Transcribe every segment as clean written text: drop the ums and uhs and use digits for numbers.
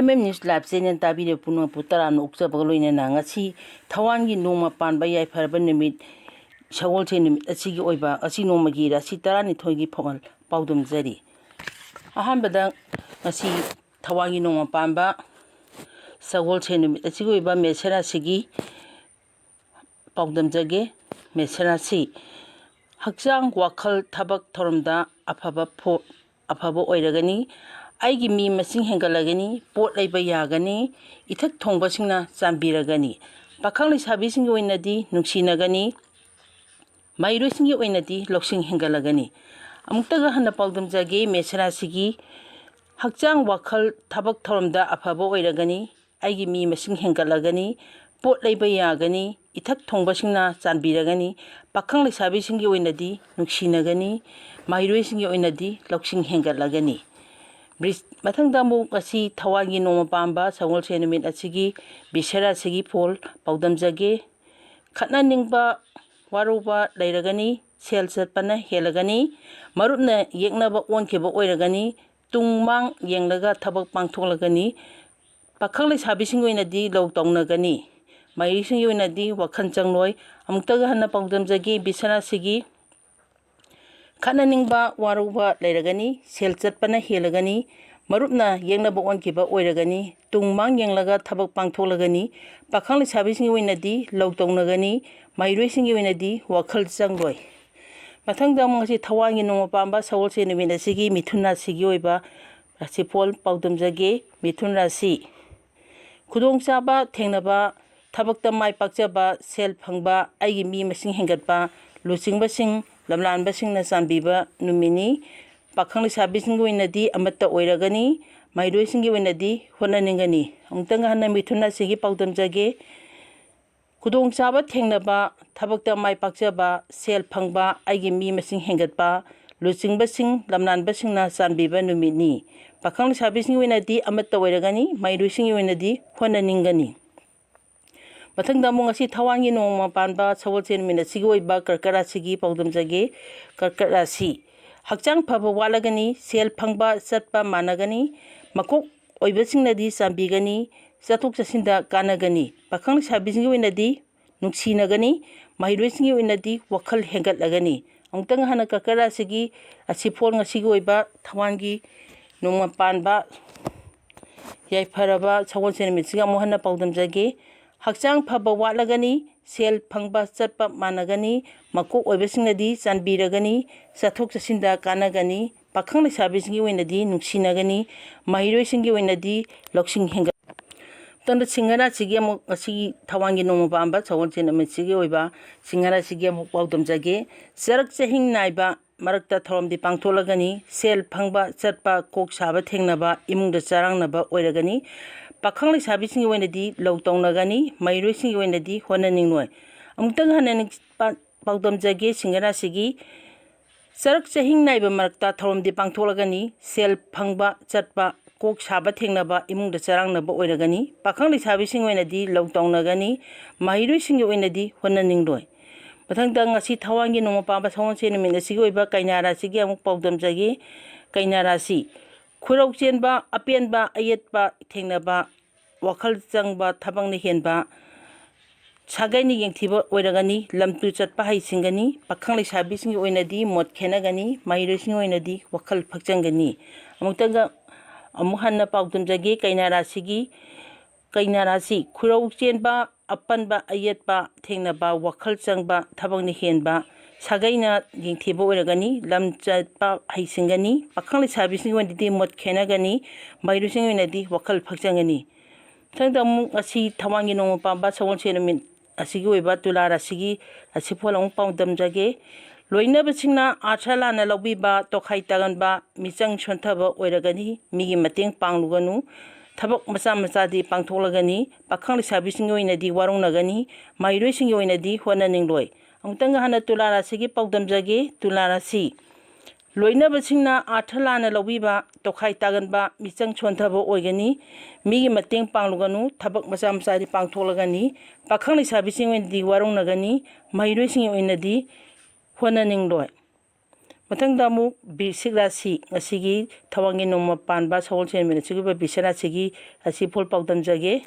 News Lab Channel tabire puno putara no uksa bagloine na ngasi thawangi noma panba yai farba nimit shawol che nimit asigi oiba asi noma gi Rashi tarani thoigi phawal paudum jari ahanbada ngasi thawangi noma panba shawol che nimit asigi oiba mesera sigi paudum jage mesera si hakjang wakhal thabak thoramda afaba oiragani aigi mi masing hengalagani pot laiba yagani ithak thongba singna chambiragani pakhang leisabi singi oinadi nungsinagani mairoi singi oinadi loksing hengalagani amuktaga hana paudum jage mesara sigi hakjang wakhal thabak thoramda afaba oiragani aigi mi masing hengalagani pot laiba yagani ithak thongba singna chambiragani pakhang leisabi singi oinadi nungsinagani mairoi singi oinadi loksing hengalagani Mathang damu ngasi thawangi noma pamba sawol che numit asigi bisara sigi phol paudam jage khatna ningba waruba leiragani sel satpana helagani marupna yeknaba onkeba oiragani tungmang yenglaga thabak pangtholagani pakhang leisabising oinadi law tawnagani maising oinadi wakhan changloi amuktaga hana paudam jage bisara sigi Khana ningba waruba leiragani sel chatpana helagani marupna yengnaba onkiba oiragani tungmang yenglaga thabak pangtholagani pakhang leisabising oinadi law tawnagani mairoi singi oinadi wakhal changloi mathang dam ngasi thawangi noma pamba sawol se numit asigi mithun rasi gi oiba rasipol paudum jage mithun rasi khudong chaba thengnaba thabakta mai pakjaba sel phangba aigi mi masing hengatba luchingba sing lamlan basing na sambiba numini pakhang leisabi singi oinadi amatta oiragani mairoi singi oinadi honaningani amtanga hana mithuna sigi paudam jage khudong chaba thengnaba thabakta mai pakjaba sel phangba aigi mi masing hengatba luchingba sing lamlan basing na sambiba numini pakhang leisabi singi oinadi amatta oiragani mairoi singi oinadi honaningani Mathang damu ngasi thawangi noma panba sawol chen mina sigi oiba karkara sigi paudum jage karkara si hakjang phaba walagani sel phangba chatpa managani makok oibasingna chambigani chathok chasinda kanagani pakhang sabisingi oinadi nungsinagani mairoi singi oinadi wakhal hengatlagani amtang hana karkara sigi asipol ngasigi oiba thawangi noma panba yai pharaba sawol chen mina siga mohana paudum jage Hakjang phaba walagani sel phangba chatpa managani makok oibasingnadi chanbiragani chathok chasinda kanagani pakhang leisabi singi oinadi nungsinagani mairoi singi oinadi loksing henga tanda singara sigi amuk ngasi thawangi noma pamba sawol chen amit sigi oiba singara sigi amuk paudam jage charak chahing naiba marakta thoramdi pangtholagani sel phangba chatpa kok saba thengnaba imungda charangnaba oiragani pakhang leisabi singi oinadi law tawnagani mairoi singi oinadi honaningnoi amutang hana paudam jage singara sigi charak chahing naiba marakta thoramdi pangtholagani sel phangba chatpa kok saba thengnaba imungda charangnaba oiragani pakhang leisabi singi oinadi law tawnagani mairoi singi oinadi honaningloi Mathangda ngasi thawangi noma pamba sawon se numit asigi oiba kainara sigi amuk paudam jage kainara si khurau chenba apenba ayetba thengnaba wakhal changba thabangna henba sagaini yengthiba oiragani lamtu chatpa haisingani pakhang leisabi singi oinadi mot khenagani mairoi singi oinadi wakhal phakchangani amuktaga amuhanna paudam jage kainara si khurau chenba apanba ayetba thengnaba wakhal changba thabangna henba sagaina yengthiba oiragani lam chatpa haisingani pakhang leisabi singi oinadi mot khenagani mairoi singi oinadi wakhal phakchangani Tangdamu ngasi thawangi noma pamba sawol chen numit asigi oiba tulara sigi asipol amuk paudam jage loinaba singna artha lana lawbiba tokhai taganba michang sonthaba oiragani migi mateng pangluganu thabak macha machadi pangtholagani pakhang leisabi singi oinadi warungnagani mairoi singi oinadi honaningloi amutanga hana tulara sigi paudam jage tulara si loinaba singna artha lana lawbiba tokhai taganba michang sonthaba oigani migi mateng pangluganu thabak macha machadi pangtholagani pakhang leisabi singi oinadi warungnagani mairoi singi oinadi honaningloi ꯃꯊꯪꯗ ꯑꯃꯨꯛ basic ꯔꯥꯁꯤ ꯉꯁꯤꯒꯤ ꯊꯋꯥꯟꯒꯤ ꯅꯣꯡꯃ ꯄꯥꯟꯕ ꯁꯒꯣꯜꯁꯦꯟ ꯅꯨꯃꯤꯠ ꯑꯁꯤꯒꯤ ꯑꯣꯏꯕ ꯕꯤꯁꯤꯛ ꯔꯥꯁꯤꯒꯤ ꯔꯥꯁꯤꯐꯣꯜ ꯄꯥꯎꯗꯝꯖꯒꯦ꯫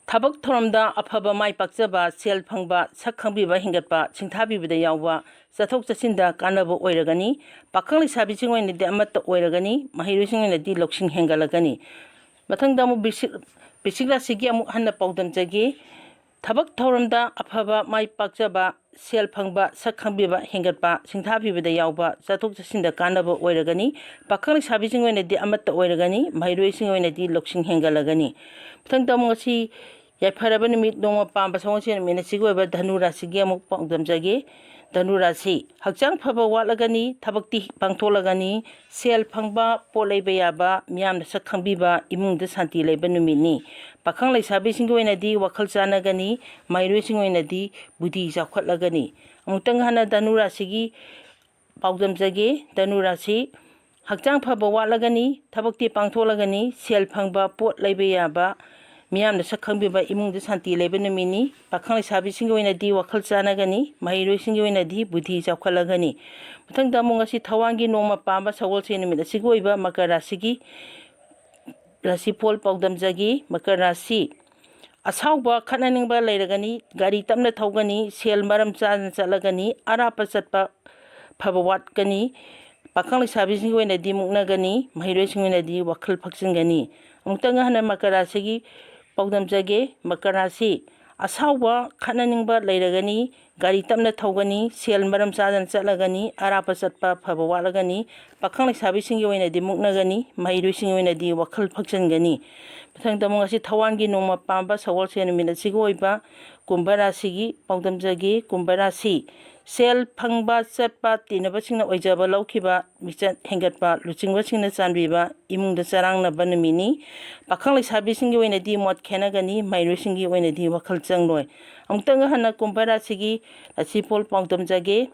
ꯊꯕꯛ ꯊꯧꯔꯝꯗ ꯑꯐꯕ ꯃꯥꯏ ꯄꯥꯛꯆꯕ, ꯁꯦꯜ ꯐꯪꯕ, ꯁꯛ ꯈꯪꯕꯤꯕ ꯍꯦꯟꯒꯠꯄ, ꯁꯤꯡꯊꯥꯕꯤꯕꯗ ꯌꯥꯎꯕ, ꯆꯠꯊꯣꯛ ꯆꯠꯁꯤꯟꯗ ꯀꯥꯟꯅꯕ ꯑꯣꯏꯔꯒꯅꯤ꯫ ꯄꯥꯈꯪ ꯂꯩꯁꯥꯕꯤꯁꯤꯡ ꯑꯣꯏꯅꯗꯤ ꯑꯃꯠꯇ ꯑꯣꯏꯔꯒꯅꯤ꯫ ꯃꯍꯩꯔꯣꯏꯁꯤꯡ ꯑꯣꯏꯅꯗꯤ ꯂꯧꯁꯤꯡ ꯍꯦꯟꯒꯠꯂꯒꯅꯤ꯫ ꯃꯊꯪꯗ ꯑꯃꯨꯛ ꯕꯤꯁꯤꯛ ꯔꯥꯁꯤꯒꯤ ꯑꯃꯨꯛ ꯍꯟꯅ ꯄꯥꯎꯗꯝꯖꯒꯦ꯫ ꯊꯕꯛ ꯊꯧꯔꯝꯗ ꯑꯐꯕ ꯃꯥꯏ ꯄꯥꯛꯆꯕ, ꯁꯦꯜ ꯐꯪꯕ, ꯁꯛ ꯈꯪꯕꯤꯕ ꯍꯦꯟꯒꯠꯄ, ꯁꯤꯡꯊꯥꯕꯤꯕꯗ ꯌꯥꯎꯕ, ꯆꯠꯊꯣꯛ ꯆꯠꯁꯤꯟꯗ ꯀꯥꯟꯅꯕ ꯑꯣꯏꯔꯒꯅꯤ꯫ ꯄꯥꯈꯪ ꯂꯩꯁꯥꯕꯤꯁꯤꯡ ꯑꯣꯏꯅꯗꯤ ꯑꯃꯠꯇ ꯑꯣꯏꯔꯒꯅꯤ꯫ ꯃꯍꯩꯔꯣꯏꯁꯤꯡ ꯑꯣꯏꯅꯗꯤ ꯂꯧꯁꯤꯡ ꯍꯦꯟꯒꯠꯂꯒꯅꯤ꯫ ꯃꯊꯪꯗ ꯑꯃꯨꯛ ꯉꯁꯤ ꯌꯥꯏꯐꯔꯕ ꯅꯨꯃꯤꯠ ꯅꯣꯡꯃ ꯄꯥꯟꯕ ꯁꯒꯣꯜꯁꯦꯟ ꯅꯨꯃꯤꯠ ꯑꯁꯤꯒꯤ ꯑꯣꯏꯕ ꯙꯅꯨ ꯔꯥꯁꯤꯒꯤ ꯑꯃꯨꯛ ꯄꯥꯎꯗꯝꯖꯒꯦ꯫ ꯙꯅꯨ ꯔꯥꯁꯤ ꯍꯛꯆꯥꯡ ꯐꯕ ꯋꯥꯠꯂꯒꯅꯤ, ꯊꯕꯛꯇꯤ ꯄꯥꯡꯊꯣꯛꯂꯒꯅꯤ, ꯁꯦꯜ ꯐꯪꯕ, ꯄꯣꯠ ꯂꯩꯕ ꯌꯥꯕ, ꯃꯤꯌꯥꯝꯅ ꯁꯛ ꯈꯪꯕꯤꯕ, ꯏꯃꯨꯡꯗ ꯁꯥꯟꯇꯤ ꯂꯩꯕ ꯅꯨꯃꯤꯠꯅꯤ꯫ ꯄꯥꯈꯪ ꯂꯩꯁꯥꯕꯤꯁꯤꯡꯒꯤ ꯑꯣꯏꯅꯗꯤ ꯋꯥꯈꯜ ꯆꯥꯟꯅꯒꯅꯤ꯫ ꯃꯍꯩꯔꯣꯏꯁꯤꯡ ꯑꯣꯏꯅꯗꯤ ꯕꯨꯙꯤ ꯆꯥꯎꯈꯠꯂꯒꯅꯤ꯫ ꯑꯃꯨꯛꯇꯪ ꯍꯟꯅ ꯙꯅꯨ ꯔꯥꯁꯤꯒꯤ ꯄꯥꯎꯗꯝꯖꯒꯦ꯫ ꯙꯅꯨ ꯔꯥꯁꯤ ꯍꯛꯆꯥꯡ ꯐꯕ ꯋꯥꯠꯂꯒꯅꯤ, ꯊꯕꯛꯇꯤ ꯄꯥꯡꯊꯣꯛꯂꯒꯅꯤ, ꯁꯦꯜ ꯐꯪꯕ, ꯄꯣꯠ ꯂꯩꯕ ꯌꯥꯕ, ꯃꯤꯌꯥꯝꯅ ꯁꯛ ꯈꯪꯕꯤꯕ, ꯏꯃꯨꯡꯗ ꯁꯥꯟꯇꯤ ꯂꯩꯕ ꯅꯨꯃꯤꯠꯅꯤ꯫ ꯄꯥꯈꯪ ꯂꯩꯁꯥꯕꯤꯁꯤꯡꯒꯤ ꯑꯣꯏꯅꯗꯤ ꯋꯥꯈꯜ ꯆꯥꯟꯅꯒꯅꯤ꯫ ꯃꯍꯩꯔꯣꯏꯁꯤꯡꯒꯤ ꯑꯣꯏꯅꯗꯤ ꯕꯨꯙꯤ ꯆꯥꯎꯈꯠꯂꯒꯅꯤ꯫ ꯃꯊꯪꯗ ꯑꯃꯨꯛ ꯉꯁꯤ ꯊꯋꯥꯟꯒꯤ ꯅꯣꯡꯃ ꯄꯥꯟꯕ ꯁꯒꯣꯜꯁꯦꯟ ꯅꯨꯃꯤꯠ ꯑꯁꯤꯒꯤ ꯑꯣꯏꯕ ꯃꯀꯔ ꯔꯥꯁꯤꯒꯤ ꯔꯥꯁꯤꯐꯣꯜ ꯄꯥꯎꯗꯝꯖꯒꯦ꯫ ꯃꯀꯔ ꯔꯥꯁꯤ ꯑꯁꯥꯎꯕ ꯈꯠꯅꯅꯤꯡꯕ ꯂꯩꯔꯒꯅꯤ, ꯒꯥꯔꯤ ꯇꯞꯅ ꯊꯧꯒꯅꯤ, ꯁꯦꯜ ꯃꯔꯝ ꯆꯥꯅ ꯆꯠꯂꯒꯅꯤ, ꯑꯔꯥꯞꯄ ꯆꯠꯄ ꯐꯕ ꯋꯥꯠꯀꯅꯤ꯫ ꯄꯥꯈꯪ ꯂꯩꯁꯥꯕꯤꯁꯤꯡꯒꯤ ꯑꯣꯏꯅꯗꯤ ꯃꯨꯛꯅꯒꯅꯤ꯫ ꯃꯍꯩꯔꯣꯏꯁꯤꯡ ꯑꯣꯏꯅꯗꯤ ꯋꯥꯈꯜ ꯐꯛꯆꯤꯟꯒꯅꯤ꯫ ꯑꯃꯨꯛꯇꯪ ꯍꯟꯅ ꯃꯀꯔ ꯔꯥꯁꯤꯒꯤ ꯄꯥꯎꯗꯝꯖꯒꯦ꯫ ꯃꯀꯔ ꯔꯥꯁꯤ ꯑꯁꯥꯎꯕ ꯈꯠꯅꯅꯤꯡꯕ ꯂꯩꯔꯒꯅꯤ, ꯒꯥꯔꯤ ꯇꯞꯅ ꯊꯧꯒꯅꯤ, ꯁꯦꯜ ꯃꯔꯝ ꯆꯥꯗꯅ ꯆꯠꯂꯒꯅꯤ, ꯑꯔꯥꯞꯄ ꯆꯠꯄ ꯐꯕ ꯋꯥꯠꯂꯒꯅꯤ꯫ ꯄꯥꯈꯪ ꯂꯩꯁꯥꯕꯤꯁꯤꯡꯒꯤ ꯑꯣꯏꯅꯗꯤ ꯃꯨꯛꯅꯒꯅꯤ꯫ ꯃꯍꯩꯔꯣꯏꯁꯤꯡꯒꯤ ꯑꯣꯏꯅꯗꯤ ꯋꯥꯈꯜ ꯐꯛꯆꯟꯒꯅꯤ꯫ ꯃꯊꯪꯗ ꯑꯃꯨꯛ ꯉꯁꯤ ꯊꯋꯥꯟꯒꯤ ꯅꯣꯡꯃ ꯄꯥꯟꯕ ꯁꯒꯣꯜꯁꯦꯟ ꯅꯨꯃꯤꯠ ꯑꯁꯤꯒꯤ ꯑꯣꯏꯕ ꯀꯨꯝꯚ ꯔꯥꯁꯤꯒꯤ ꯄꯥꯎꯗꯝꯖꯒꯦ꯫ ꯀꯨꯝꯚ ꯔꯥꯁꯤ ꯁꯦꯜ ꯐꯪꯕ, ꯆꯠꯄ, ꯇꯤꯟꯅꯕꯁꯤꯡꯅ ꯑꯣꯏꯖꯕ ꯂꯧꯈꯤꯕ, ꯃꯤꯡꯆꯠ ꯍꯦꯟꯒꯠꯄ, ꯂꯨꯆꯤꯡꯕꯁꯤꯡꯅ ꯆꯥꯟꯕꯤꯕ, ꯏꯃꯨꯡꯗ ꯆꯔꯥꯡꯅꯕ ꯅꯨꯃꯤꯠꯅꯤ꯫ ꯄꯥꯈꯪ ꯂꯩꯁꯥꯕꯤꯁꯤꯡꯒꯤ ꯑꯣꯏꯅꯗꯤ ꯃꯣꯠ ꯈꯦꯠꯅꯒꯅꯤ꯫ ꯃꯍꯩꯔꯣꯏꯁꯤꯡꯒꯤ ꯑꯣꯏꯅꯗꯤ ꯋꯥꯈꯜ ꯆꯪꯂꯣꯏ꯫ ꯑꯃꯨꯛꯇꯪ ꯍꯟꯅ ꯀꯨꯝꯚ ꯔꯥꯁꯤꯒꯤ ꯔꯥꯁꯤꯐꯣꯜ ꯄꯥꯎꯗꯝꯖꯒꯦ꯫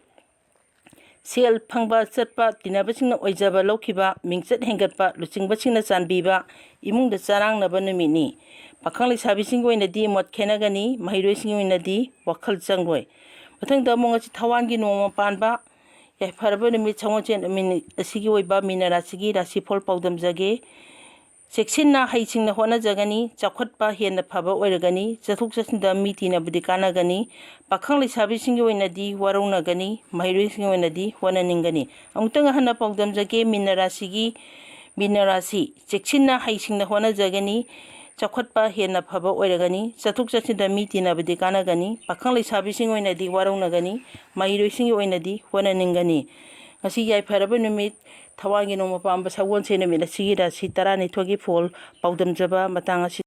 ꯁꯦꯜ ꯐꯪꯕ, ꯆꯠꯄ, ꯇꯤꯟꯅꯕꯁꯤꯡꯅ ꯑꯣꯏꯖꯕ ꯂꯧꯈꯤꯕ, ꯃꯤꯡꯆꯠ ꯍꯦꯟꯒꯠꯄ, ꯂꯨꯆꯤꯡꯕꯁꯤꯡꯅ ꯆꯥꯟꯕꯤꯕ, ꯏꯃꯨꯡꯗ ꯆꯔꯥꯡꯅꯕ ꯅꯨꯃꯤꯠꯅꯤ꯫ ꯄꯥꯈꯪ ꯂꯩꯁꯥꯕꯤꯁꯤꯡꯒꯤ ꯑꯣꯏꯅꯗꯤ ꯃꯣꯠ ꯈꯦꯠꯅꯒꯅꯤ꯫ ꯃꯍꯩꯔꯣꯏꯁꯤꯡꯒꯤ ꯑꯣꯏꯅꯗꯤ ꯋꯥꯈꯜ ꯆꯪꯂꯣꯏ꯫ ꯃꯊꯪꯗ ꯑꯃꯨꯛ ꯉꯁꯤ ꯊꯋꯥꯟꯒꯤ ꯅꯣꯡꯃ ꯄꯥꯟꯕ ꯌꯥꯏꯐꯔꯕ ꯅꯨꯃꯤꯠ ꯁꯒꯣꯜꯁꯦꯟ ꯅꯨꯃꯤꯠ ꯑꯁꯤꯒꯤ ꯑꯣꯏꯕ ꯃꯤꯅ ꯔꯥꯁꯤꯒꯤ ꯔꯥꯁꯤꯐꯣꯜ ꯄꯥꯎꯗꯝꯖꯒꯦ꯫ ꯆꯦꯛꯁꯤꯟꯅ ꯍꯩꯁꯤꯡꯅ ꯍꯣꯠꯅꯖꯒꯅꯤ꯫ ꯆꯥꯎꯈꯠꯄ ꯍꯦꯟꯅ ꯐꯕ ꯑꯣꯏꯔꯒꯅꯤ꯫ ꯆꯠꯊꯣꯛ ꯆꯠꯁꯤꯟꯗ ꯃꯤ ꯇꯤꯟꯅꯕꯗꯤ ꯀꯥꯟꯅꯒꯅꯤ꯫ ꯄꯥꯈꯪ ꯂꯩꯁꯥꯕꯤꯁꯤꯡꯒꯤ ꯑꯣꯏꯅꯗꯤ ꯋꯥꯔꯧꯅꯒꯅꯤ꯫ ꯃꯍꯩꯔꯣꯏꯁꯤꯡꯒꯤ ꯑꯣꯏꯅꯗꯤ ꯍꯣꯠꯅꯅꯤꯡꯒꯅꯤ꯫ ꯑꯃꯨꯛꯇꯪ ꯍꯟꯅ ꯄꯥꯎꯗꯝꯖꯒꯦ꯫ ꯃꯤꯅ ꯔꯥꯁꯤꯒꯤ ꯃꯤꯅ ꯔꯥꯁꯤ ꯆꯦꯛꯁꯤꯟꯅ ꯍꯩꯁꯤꯡꯅ ꯍꯣꯠꯅꯖꯒꯅꯤ꯫ ꯆꯥꯎꯈꯠꯄ ꯍꯦꯟꯅ ꯐꯕ ꯑꯣꯏꯔꯒꯅꯤ꯫ ꯆꯠꯊꯣꯛ ꯆꯠꯁꯤꯟꯗ ꯃꯤ ꯇꯤꯟꯅꯕꯗꯤ ꯀꯥꯟꯅꯒꯅꯤ꯫ ꯄꯥꯈꯪ ꯂꯩꯁꯥꯕꯤꯁꯤꯡ ꯑꯣꯏꯅꯗꯤ ꯋꯥꯔꯧꯅꯒꯅꯤ꯫ ꯃꯍꯩꯔꯣꯏꯁꯤꯡꯒꯤ ꯑꯣꯏꯅꯗꯤ ꯍꯣꯠꯅꯅꯤꯡꯒꯅꯤ꯫ ꯉꯁꯤ ꯌꯥꯏꯐꯔꯕ ꯅꯨꯃꯤꯠ ꯊꯋꯥꯟꯒꯤ ꯅꯣꯡꯃ ꯄꯥꯟꯕ ꯁꯒꯣꯜꯁꯦꯟ ꯅꯨꯃꯤꯠ ꯑꯁꯤꯒꯤ ꯔꯥꯁꯤ 12ꯒꯤ ꯐꯣꯜ ꯄꯥꯎꯗꯝꯖꯕ ꯃꯇꯥꯡ ꯑꯁꯤ